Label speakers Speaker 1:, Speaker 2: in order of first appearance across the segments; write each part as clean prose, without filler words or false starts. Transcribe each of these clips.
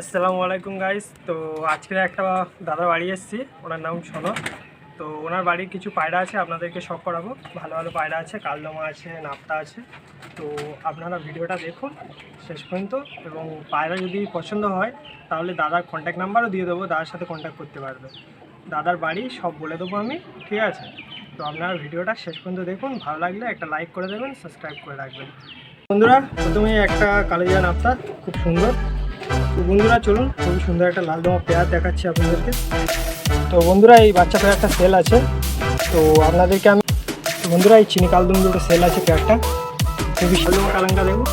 Speaker 1: আসসালামু আলাইকুম গাইস। তো আজকে একটা দাদার বাড়ি এসেছি, ওনার নাম শোনো। তো ওনার বাড়ির কিছু পায়রা আছে, আপনাদেরকে শখ করাবো। ভালো ভালো পায়রা আছে, কালদমা আছে, নাপ্তা আছে। তো আপনারা ভিডিওটা দেখুন শেষ পর্যন্ত, এবং পায়রা যদি পছন্দ হয় তাহলে দাদার কন্ট্যাক্ট নাম্বারও দিয়ে দেবো, দাদার সাথে কন্ট্যাক্ট করতে পারবে। দাদার বাড়ি সব বলে দেবো আমি, ঠিক আছে? তো আপনারা ভিডিওটা শেষ পর্যন্ত দেখুন, ভালো লাগলে একটা লাইক করে দেবেন, সাবস্ক্রাইব করে রাখবেন। বন্ধুরা, প্রথমে একটা কালোজিরা নাপ্তা, খুব সুন্দর। তো বন্ধুরা চলুন, খুবই সুন্দর একটা লালদমা পেয়ার দেখাচ্ছি আপনাদেরকে। তো বন্ধুরা, এই বাচ্চা পেয়ারটা সেল আছে। তো আপনাদেরকে আমি বন্ধুরা এই চিনি কালদম দুটো সেল আছে পেয়ারটা, খুবই লালদমা কালাঙ্কা দেখুন।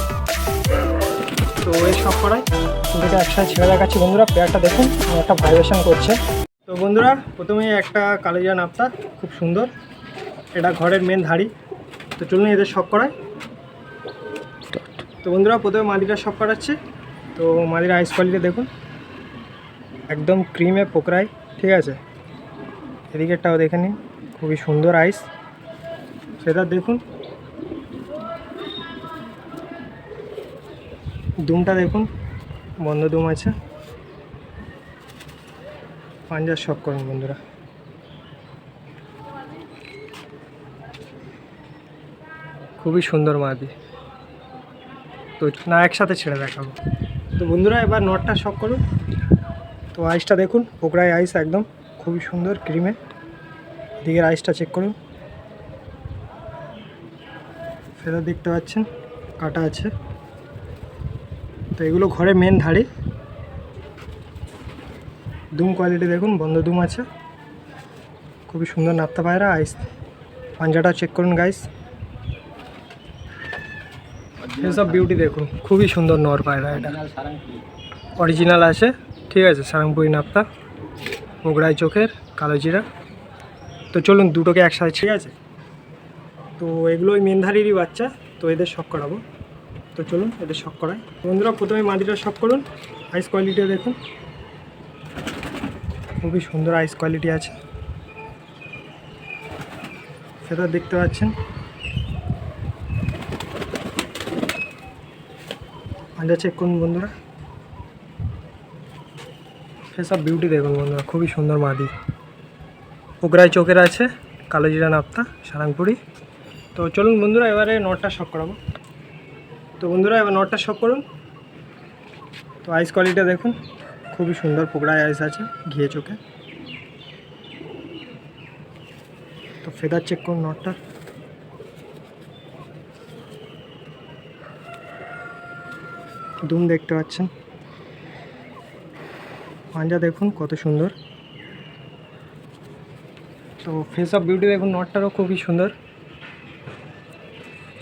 Speaker 1: তো এই সব করায় দুটোকে একসাথে ছেড়ে দেখাচ্ছি। বন্ধুরা পেয়ারটা দেখুন, একটা ভাইব্রেশন করছে। তো বন্ধুরা, প্রথমেই একটা কালোজিরা নাপ্তা, খুব সুন্দর। এটা ঘরের মেন ধাড়ি। তো চলুন এদের শখ করায়। তো বন্ধুরা, প্রথমে মাদিটা শখ করাচ্ছি। তো মাদির আইস কোয়ালিটি দেখুন, একদম ক্রিমে পোকরাই, ঠিক আছে? এদিকেরটাও দেখে নিন, খুবই সুন্দর আইস। সেটা দেখুন, দুমটা দেখুন, বন্ধ দুম আছে। পাঞ্জার শখ করুন বন্ধুরা। খুবই সুন্দর মাদি। তো না একসাথে ছেড়ে দেখাবো। তো বন্ধুরা, এবার নটটা শখ করুন। তো আইসটা দেখুন, পোকরাই আইস একদম, খুবই সুন্দর ক্রিমে। দিকের আইসটা চেক করুন, সেটা দেখতে পাচ্ছেন, কাটা আছে। তো এগুলো ঘরে মেন ধাড়ি। দুম কোয়ালিটি দেখুন, বন্ধ দুম আছে, খুবই সুন্দর নাপ্তা পায়রা। আইস পাঞ্জাটা চেক করুন গাইস, এসব বিউটি দেখুন, খুবই সুন্দর নর পায়রা। এটা অরিজিনাল আছে, ঠিক আছে? সারাংপুরি নাপ্তা, মোগরাই চোখের, কালো জিরা। তো চলুন দুটোকে একসাথে, ঠিক আছে? তো এগুলো ওই মেনধারিরই বাচ্চা, তো এদের শখ করাবো। তো চলুন এদের শখ করাই। বন্ধুরা, প্রথমে মাদিটা শখ করুন। আইস কোয়ালিটিও দেখুন, খুবই সুন্দর আইস কোয়ালিটি আছে, সেটা দেখতে পাচ্ছেন। পাঞ্জা চেক করুন বন্ধুরা, সেসব বিউটি দেখুন বন্ধুরা, খুবই সুন্দর মাদি। পোকরাই চোখের আছে, কালো জিরা নাপ্তা, সারাংপুরি। তো চলুন বন্ধুরা, এবারে নটটা শখ করাবো। তো বন্ধুরা, এবার নটটা শখ করুন। তো আইস কোয়ালিটিটা দেখুন, খুবই সুন্দর পোকরাই আইস আছে, ঘিয়ে চোখে। তো ফেদার চেক করুন নটটা, দুম দেখতে পাচ্ছেন। পাঞ্জা দেখুন কত সুন্দর। তো ফেস অফ বিউটি দেখুন, নটটারও খুবই সুন্দর,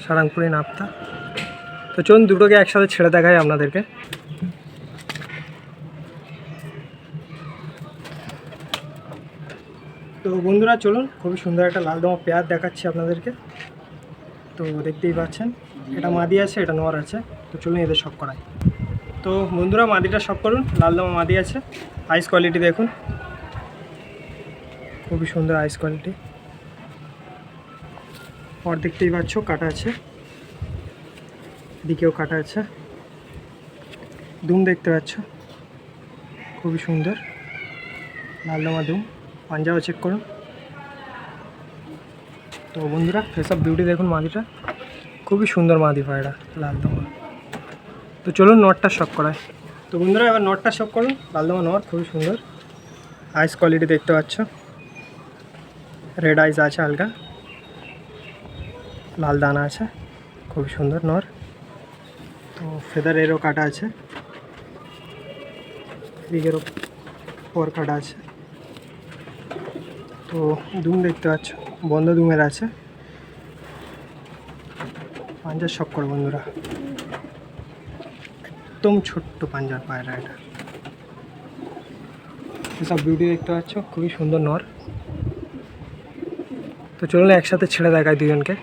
Speaker 1: সারাংপুরি নাপ্তা। তো চলুন দুটোকে একসাথে ছেড়ে দেখাই আপনাদেরকে। তো বন্ধুরা চলুন, খুবই সুন্দর একটা লালদমা পেয়ার দেখাচ্ছি আপনাদেরকে। তো দেখতেই পাচ্ছেন, এটা মাদি আছে, এটা নর আছে। তো চলুন এদের শখ করাই। তো বন্ধুরা, মাদিটা শখ করুন, লালদমা মাদি আছে। আইস কোয়ালিটি দেখুন, খুবই সুন্দর আইস কোয়ালিটি। পর দেখতেই পাচ্ছ, কাটা আছে, এদিকেও কাটা আছে। দুম দেখতে পাচ্ছ, খুবই সুন্দর লালদমা দুম। পাঞ্জাও চেক করুন। তো বন্ধুরা, ফেস অফ বিউটি দেখুন মাদিটা, খুবই সুন্দর মাদি পায়রা লালদমা। তো চলুন নটটা শখ করায়। তো বন্ধুরা, এবার নটটা শখ করুন, লালদমা নর, খুবই সুন্দর আইস কোয়ালিটি দেখতে পাচ্ছ। রেড আইস আছে হালকা, লাল দানা আছে, খুবই সুন্দর নর। তো ফেদার এরও কাটা আছে, এদিকেরও পর কাটা আছে। তো দুম দেখতে পাচ্ছ, বন্ধ দুমের আছে। পাঞ্জার শখ করো বন্ধুরা, একদম ছোট্ট পাঞ্জার পায়রা এটা। এসব বিউটি দেখতে পাচ্ছ, খুবই সুন্দর নর। তো চলুন একসাথে ছেড়ে দেখায় দুজনকে।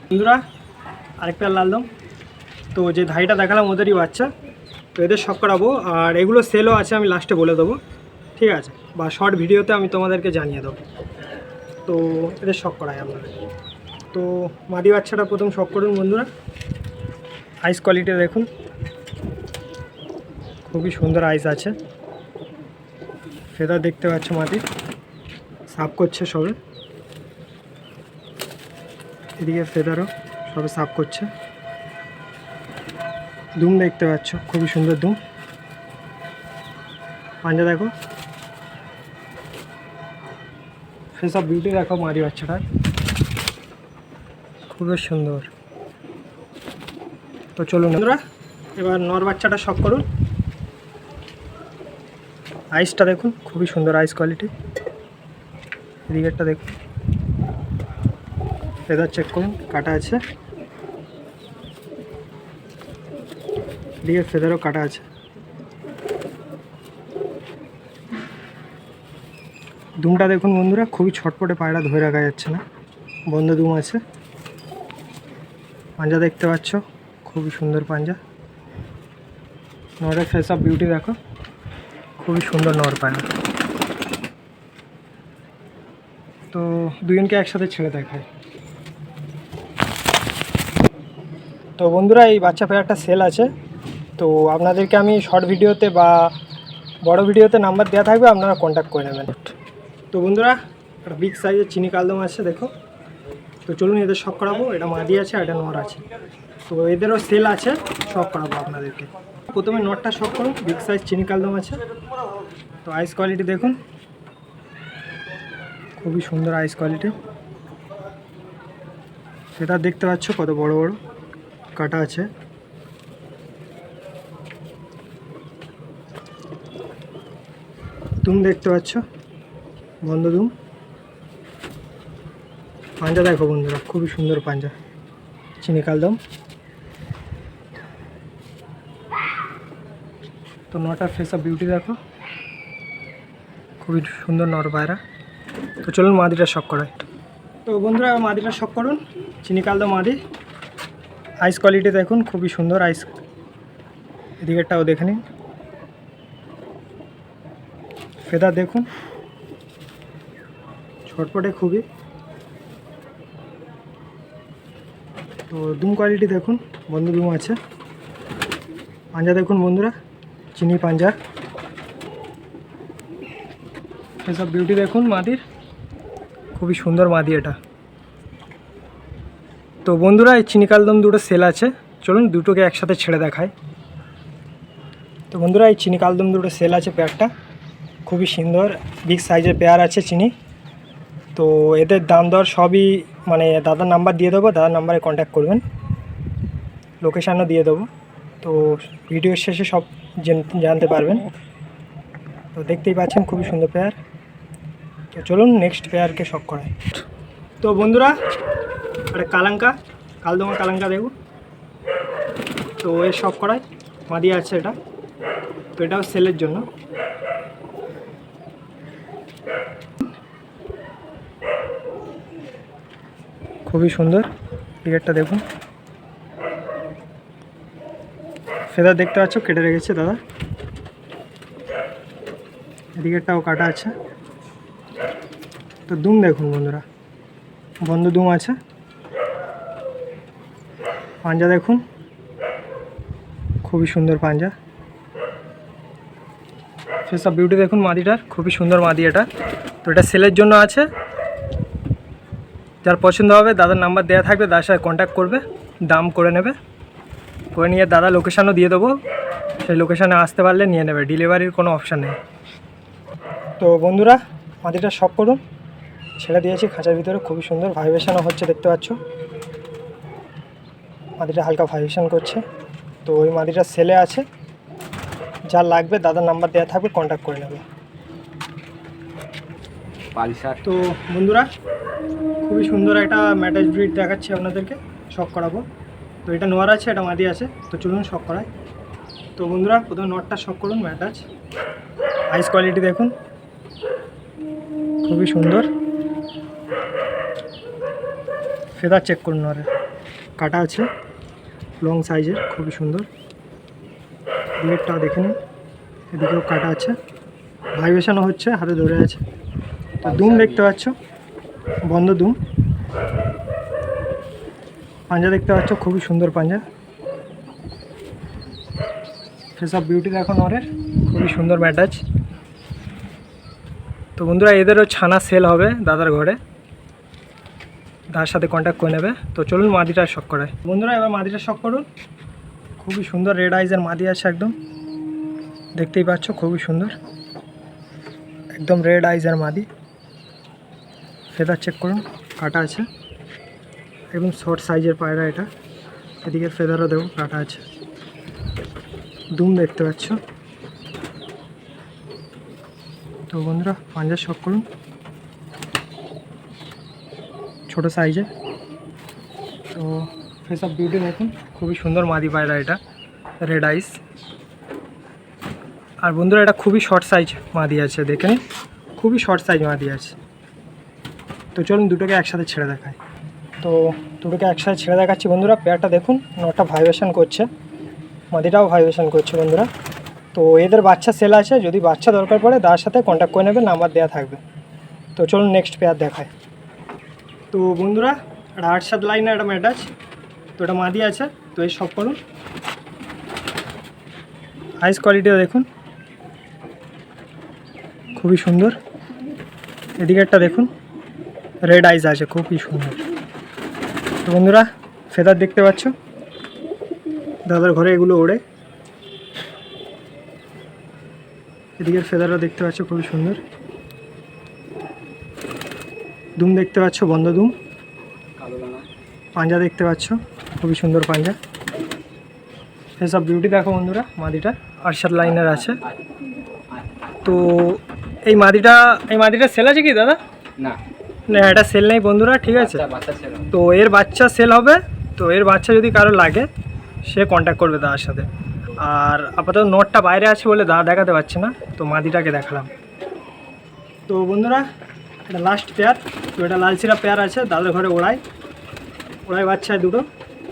Speaker 1: বন্ধুরা, আরেকটা লালদম। তো যে ধাইটা দেখালাম ওদেরই বাচ্চা। তো এদের শখ করাবো, আর এগুলো সেলও আছে, আমি লাস্টে বলে দেবো, ঠিক আছে? বা শর্ট ভিডিওতে আমি তোমাদেরকে জানিয়ে দেবো। তো এদের শখ করাই আপনাদের। তো মাদি বাচ্চাটা প্রথম শখ করুন বন্ধুরা। আইস কোয়ালিটি দেখুন, খুবই সুন্দর আইস আছে। ফেদার দেখতে পাচ্ছ মাদি, সাফ করছে সবে। এদিকে ফেদারও সবে সাফ করছে। দুম দেখতে পাচ্ছ, খুবই সুন্দর দুম। পাঞ্জা দেখো, ফেস অফ বিউটি দেখো মাদি বাচ্চাটা, খুবই সুন্দর। তো চলুন বন্ধুরা, এবার নর বাচ্চাটা শখ করুন। আইসটা দেখুন, খুবই সুন্দর আইস কোয়ালিটি। এদিকেরটা দেখুন, ফেদার চেক করুন, কাটা আছে। এদিকে ফেদারও কাটা আছে। দুমটা দেখুন বন্ধুরা, খুবই ছটপটে, পায়রা ধরে রাখা যাচ্ছে না, বন্ধ দুম আছে। পাঞ্জা দেখতে পাচ্ছ, খুবই সুন্দর পাঞ্জা। নরের ফেস অফ বিউটি দেখো, খুবই সুন্দর নর পায়রা। তো দুজনকে একসাথে ছেড়ে দেখায়। তো বন্ধুরা, এই বাচ্চা পেয়ারটা সেল আছে। তো আপনাদেরকে আমি শর্ট ভিডিওতে বা বড় ভিডিওতে নাম্বার দেওয়া থাকবে, আপনারা কন্ট্যাক্ট করে নেবেন। তো বন্ধুরা, একটা বিগ সাইজের চিনি কালদম আছে দেখো। তো চলুন এদের শখ করাবো। এটা মাদি আছে, এটা নর আছে। তো এদেরও সেল আছে, শখ করাবো আপনাদেরকে। প্রথমে নটটা শখ করুন, বিগ সাইজ চিনি কালদম আছে। তো আইস কোয়ালিটি দেখুন, খুবই সুন্দর আইস কোয়ালিটি। সেটা দেখতে পাচ্ছ কত বড় বড় কাটা আছে। দুম দেখতে পাচ্ছ, বন্ধ দুম। পাঞ্জা দেখো বন্ধুরা, খুবই সুন্দর পাঞ্জা, চিনি কালদম। তো নটার ফেস অফ বিউটি দেখো, খুবই সুন্দর নর পায়রা। তো চলুন মাদিটা শখ করায়। তো বন্ধুরা, মাদিটা শখ করুন, চিনি কালদম মাদি। আইস কোয়ালিটি দেখুন, খুবই সুন্দর আইস। এদিকেরটাও দেখে নিন, ফেদার দেখুন, ছটপটে খুবই। তো দুম কোয়ালিটি দেখুন, বন্ধু দুম আছে। পাঞ্জা দেখুন বন্ধুরা, চিনি পাঞ্জা। এসব বিউটি দেখুন মাদির, খুবই সুন্দর মাদি এটা। তো বন্ধুরা, এই চিনি কালদম দুটো সেল আছে, চলুন দুটোকে একসাথে ছেড়ে দেখায়। তো বন্ধুরা, এই চিনি কালদম দুটো সেল আছে। পেয়ারটা খুবই সুন্দর, বিগ সাইজের পেয়ার আছে চিনি। তো এদের দাম দর সবই মানে দাদার নাম্বার দিয়ে দেবো, দাদার নাম্বারে কন্ট্যাক্ট করবেন, লোকেশানও দিয়ে দেবো। তো ভিডিওর শেষে সব জানতে পারবেন। তো দেখতেই পাচ্ছেন, খুবই সুন্দর পেয়ার। তো চলুন নেক্সট পেয়ারকে শখ করায়। তো বন্ধুরা, একটা কালাঙ্কা, কালদমা কালাঙ্কা দেখুন। তো এর শখ করায় মাদি আছে এটা। তো এটাও সেলের জন্য। খুবই সুন্দর, টিকেটটা দেখুন। ফেদার দেখতে পাচ্ছ, কেটে রেখেছে দাদা। এদিকেরটাও কাটা আছে। তো দুম দেখুন বন্ধুরা, বন্ধ দুম আছে। পাঞ্জা দেখুন, খুবই সুন্দর পাঞ্জা। ফেস অফ বিউটি দেখুন মাদিটার, খুবই সুন্দর মাদি এটা। তো এটা সেলের জন্য আছে। যার পছন্দ হবে দাদার নাম্বার দেওয়া থাকবে, দাদার সাথে কন্ট্যাক্ট করবে, দাম করে নেবে। করে নিয়ে দাদা লোকেশানও দিয়ে দেবো, সেই লোকেশানে আসতে পারলে নিয়ে নেবে, ডেলিভারির কোনো অপশান নেই। তো বন্ধুরা, মাদিটা শখ করুন, ছেড়ে দিয়েছি খাঁচার ভিতরে, খুবই সুন্দর ভাইব্রেশনও হচ্ছে দেখতে পাচ্ছ। মাদিটা হালকা ভাইব্রেশন করছে। তো ওই মাদিটা সেলে আছে, যার লাগবে দাদার নাম্বার দেওয়া থাকবে, কন্ট্যাক্ট করে নেবে। তো বন্ধুরা, খুবই সুন্দর একটা ম্যাটাজ ব্রিড দেখাচ্ছি আপনাদেরকে, শখ করাবো। তো এটা নোয়ার আছে, এটা মাদি আছে। তো চলুন শখ করায়। তো বন্ধুরা, প্রথমে নটটা শখ করুন, ম্যাটাজ। আইস কোয়ালিটি দেখুন, খুবই সুন্দর। ফেদার চেক করুন, নরের কাটা আছে, লং সাইজের, খুবই সুন্দর। দিকেরটাও দেখে নিন, এদিকেও কাটা আছে, ভাইব্রেশনও হচ্ছে, হাতে ধরে আছে। তো দুম দেখতে পাচ্ছ, বন্ধ দুম। পাঞ্জা দেখতে পাচ্ছ, খুবই সুন্দর পাঞ্জা। ফেস অফ বিউটি দেখো নরের, খুবই সুন্দর ম্যাটাচ। তো বন্ধুরা এদেরও ছানা সেল হবে দাদার ঘরে, তার সাথে কন্ট্যাক্ট করে নেবে। তো চলুন মাদিটার শখ করায়। বন্ধুরা এবার মাদিটার শখ করুন। খুবই সুন্দর রেড আইজের মাদি আছে, একদম দেখতেই পাচ্ছ, খুবই সুন্দর, একদম রেড আইজের মাদি। ফেদার চেক করুন, কাটা আছে, একদম শর্ট সাইজের পায়রা এটা। এদিকে ফেদারও দেখো কাটা আছে, দুম দেখতে পাচ্ছ। তো বন্ধুরা পাঞ্জার শখ করুন, ছোট সাইজের। তো ফেস অফ বিউটি দেখুন, খুবই সুন্দর মাদি পায়রা এটা, রেড আইস। আর বন্ধুরা এটা খুবই শর্ট সাইজ মাদি আছে, দেখে নিন, খুবই শর্ট সাইজ মাদি আছে। তো চলুন দুটোকে একসাথে ছেড়ে দেখায়। তো দুটোকে একসাথে ছেড়ে দেখাচ্ছি বন্ধুরা। পেয়ারটা দেখুন, নটা ভাইব্রেশন করছে, মাদিটাও ভাইব্রেশন করছে বন্ধুরা। তো এদের বাচ্চা সেল আছে, যদি বাচ্চা দরকার পড়ে তার সাথে কন্ট্যাক্ট করে নেবে, নাম্বার দেওয়া থাকবে। তো চলুন নেক্সট পেয়ার দেখায়। তো বন্ধুরা একটা 8-7 লাইনের একটা ম্যাটাচ, তো এটা মাদি আছে। তো এই সব করুন, আইস কোয়ালিটিও দেখুন, খুবই সুন্দর। এদিকেরটা দেখুন, রেড আইস আছে, খুবই সুন্দর। তো বন্ধুরা ফেদার দেখতে পাচ্ছ, দাদার ঘরে এগুলো ওড়ে। এদিকের ফেদারও দেখতে পাচ্ছ, খুবই সুন্দর। দুম দেখতে পাচ্ছ, বন্ধ দুম। পাঞ্জা দেখতে পাচ্ছ, খুবই সুন্দর পাঞ্জা। ফেস অফ বিউটি দেখো বন্ধুরা, মাদিটা 8-7 লাইনের আছে। তো এই মাদিটা সেল আছে কি দাদা?
Speaker 2: না
Speaker 1: না, এটা সেল নেই বন্ধুরা, ঠিক আছে। তো এর বাচ্চা সেল হবে। তো এর বাচ্চা যদি কারো লাগে সে কন্ট্যাক্ট করবে দাদার সাথে। আর আপাতত নটটা বাইরে আছে বলে দাদা দেখাতে পারছে না, তো মাদিটাকে দেখালাম। তো বন্ধুরা এটা লাস্ট পেয়ার। তো এটা লালচিরা পেয়ার আছে, দাদার ঘরে ওড়াই বাচ্চা দুটো।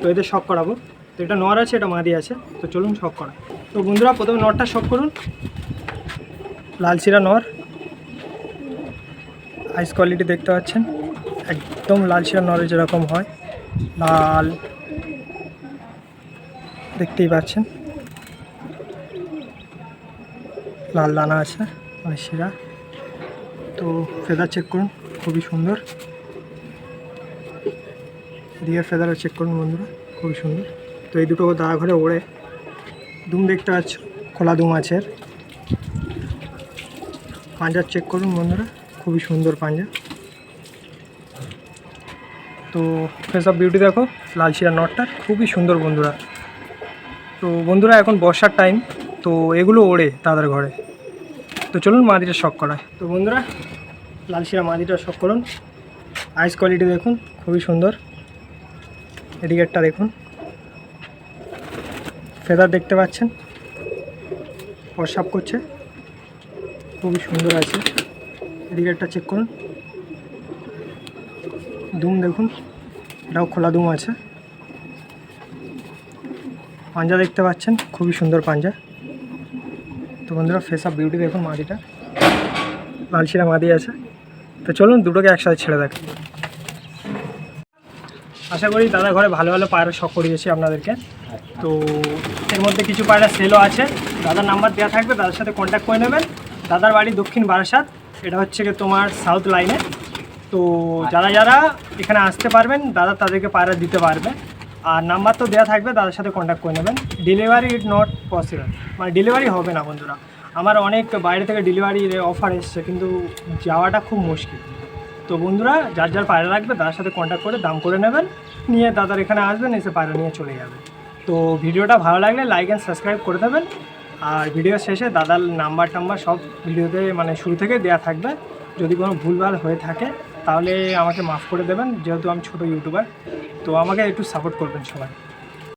Speaker 1: তো এদের শখ করাবো। তো এটা নর আছে, এটা মাদি আছে। তো চলুন শখ করা। তো বন্ধুরা প্রথমে নরটা শখ করুন, লালচিরা নর। আইস কোয়ালিটি দেখতে পাচ্ছেন, একদম লালচিরা নরে যেরকম হয়, লাল দেখতেই পাচ্ছেন, লাল দানা আছে মানে শিরা। তো ফেদার চেক করুন, খুবই সুন্দর। এদিকে ফেদারও চেক করুন বন্ধুরা, খুবই সুন্দর। তো এই দুটো দাদা ঘরে ওড়ে। দুম দেখতে পাচ্ছ, খোলা দুম আছে। পাঞ্জার চেক করুন বন্ধুরা, খুবই সুন্দর পাঞ্জা। তো ফেস অফ বিউটি দেখো, লালচিরা নটটা খুবই সুন্দর বন্ধুরা। তো বন্ধুরা এখন বর্ষার টাইম, তো এগুলো ওড়ে দাদার ঘরে। তো চলুন মাদিটা শখ করায়। তো বন্ধুরা লালচিরা মাদিটা শখ করুন। আইস কোয়ালিটি দেখুন, খুবই সুন্দর। এদিকেরটা দেখুন, ফেদার দেখতে পাচ্ছেন, প্রসাব করছে, খুবই সুন্দর আছে। এদিকেরটা চেক করুন, দুম দেখুন, এটাও খোলা দুম আছে। পাঞ্জা দেখতে পাচ্ছেন, খুবই সুন্দর পাঞ্জা। তো বন্ধুরা ফেস অফ বিউটি দেখুন, মাদিটা লালচিরা মাদি আছে। তো চলুন দুটোকে একসাথে ছেড়ে দেখি। আশা করি দাদা ঘরে ভালো ভালো পায়রা শখ করিয়েছি আপনাদেরকে। তো এর মধ্যে কিছু পায়রা সেলও আছে, দাদার নাম্বার দেওয়া থাকবে, দাদার সাথে কন্ট্যাক্ট করে নেবেন। দাদার বাড়ি দক্ষিণ বারাসাত, এটা হচ্ছে কি তোমার সাউথ লাইনে। তো যারা যারা এখানে আসতে পারবেন দাদা তাদেরকে পায়রা দিতে পারবে। আর নাম্বার তো দেওয়া থাকবে, দাদার সাথে কন্ট্যাক্ট করে নেবেন। ডেলিভারি ইট নট পসিবল, মানে ডেলিভারি হবে না বন্ধুরা। আমার অনেক বাইরে থেকে ডেলিভারির অফার এসছে, কিন্তু যাওয়াটা খুব মুশকিল। তো বন্ধুরা যার যার পায়রা লাগবে দাদার সাথে কন্ট্যাক্ট করে দাম করে নেবেন, নিয়ে দাদার এখানে আসবেন, এসে পায়রা নিয়ে চলে যাবেন। তো ভিডিওটা ভালো লাগলে লাইক অ্যান্ড সাবস্ক্রাইব করে দেবেন। আর ভিডিও শেষে দাদার নাম্বার টাম্বার সব ভিডিওতে মানে শুরু থেকে দেওয়া থাকবে। যদি কোনো ভুলভাল হয়ে থাকে তাহলে আমাকে মাফ করে দেবেন, যেহেতু আমি ছোটো ইউটিউবার। তো আমাকে একটু সাপোর্ট করবেন সবাই।